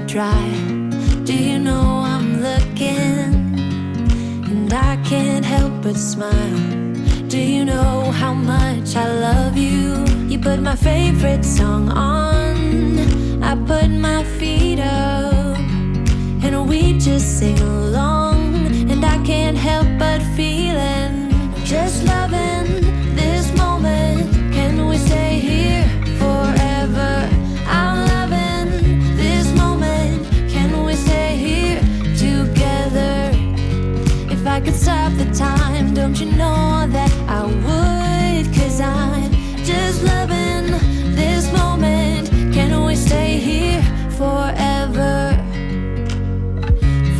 Drive. Do you know I'm looking? And I can't help but smile. Do you know how much I love you? You put my favorite song on, I put my feet up, and we just sing along. And I can't help but feeling, just loving this moment. Can we stay here forever? I'm loving this moment. Can we stay here together? If I could stop the time, don't you know that I would? 'Cause I'm just loving this moment. Can we stay here forever?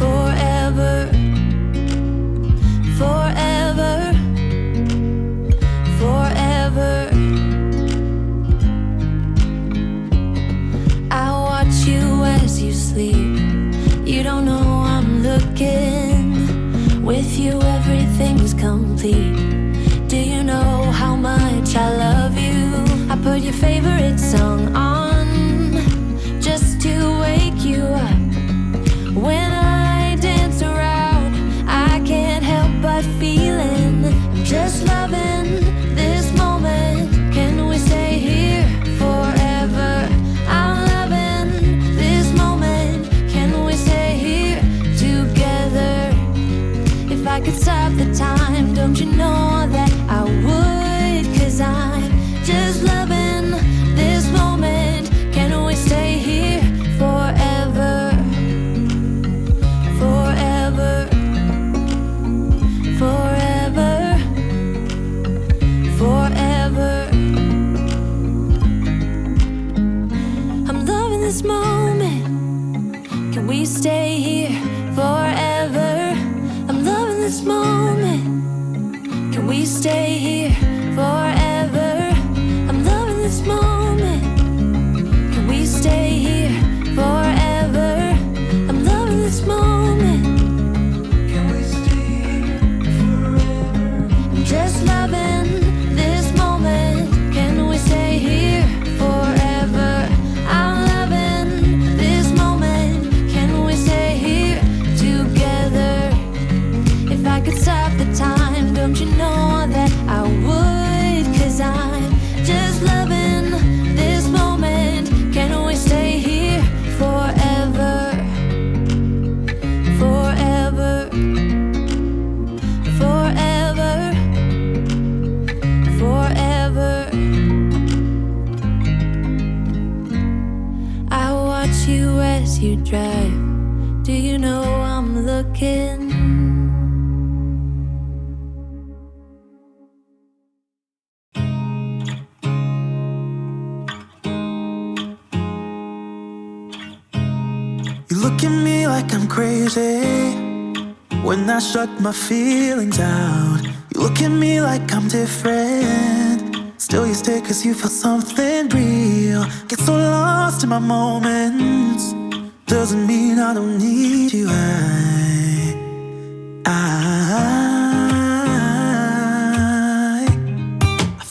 Forever. Forever. Forever. I watch you as you sleep. You don't know I'm looking. With you everything's complete. Do you know how much I love you? I put your favorite song on just to wake you up. When I dance around, I can't help but feeling, I'm just loving this moment. Can we stay here forever? I'm loving this moment. Can we stay here together? If I could stop the time, don't you know that I would? 'Cause I'm just loving this moment. Can we stay here forever? Forever. Forever. Forever. I'm loving this moment. Can we stay here forever? I'm loving this moment. Can we stay here forever? I'm loving this moment. Can we stay here forever? I'm loving this moment. Can we stay here forever? I'm just loving this moment. Can we stay here forever? I'm loving this moment. Can we stay here together? If I could stop the time, don't you know that I would? 'Cause I'm just loving this moment. Can we stay here forever? Forever. Forever. Forever. I watch you as you drive. Do you know I'm looking? You look at me like I'm crazy when I shut my feelings out. You look at me like I'm different. Still you stay 'cause you feel something real. Get so lost in my moments. Doesn't mean I don't need you. I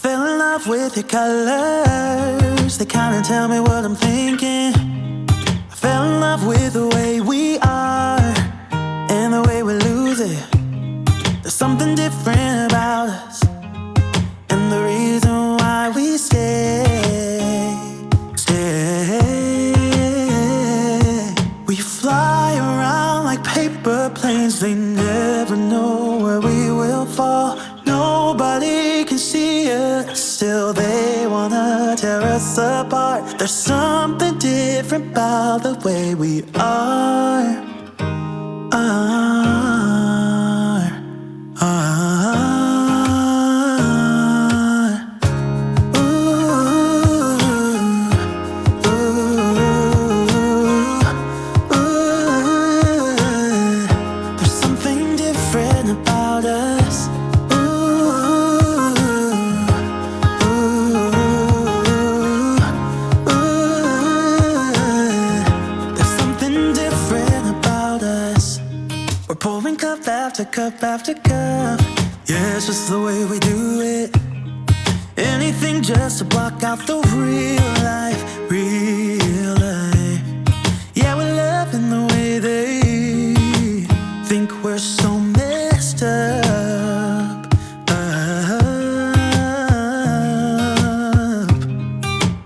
fell in love with your colors. They kinda tell me what I'm thinking. Fell in love with the way we are and the way we lose it. There's something different about us, and the reason why we stay. We fly around like paper planes. They never know where we will fall. Nobody can see us, still they wanna tear us apart. There's something different about the way we are. There's something different about us. cup after cup. Yeah, it's just the way we do it. Anything just to block out the real life, real life. Yeah, we're loving the way they think we're so messed up,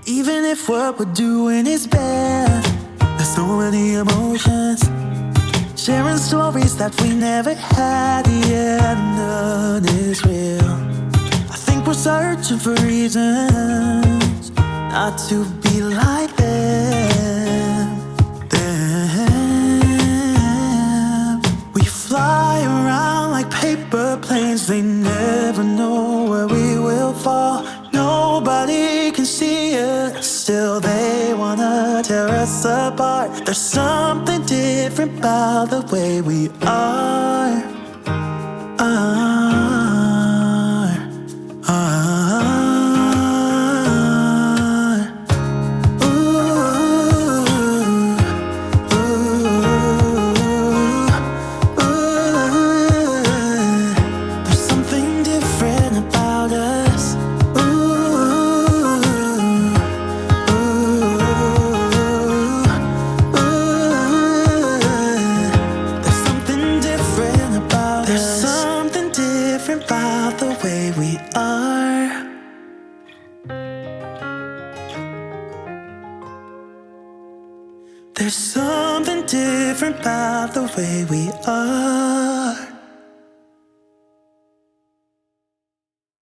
Even if what we're doing is bad, there's so many emotions, sharing stories that we never had. Yeah, none is real. I think we're searching for reasons not to be like them. We fly around like paper planes. They never know where we will fall. Nobody can see us, still they wanna tear us apart. There's something different about the way we are. There's something different about us. There's something different about us. There's something different about the way we are. There's something different about the way we are.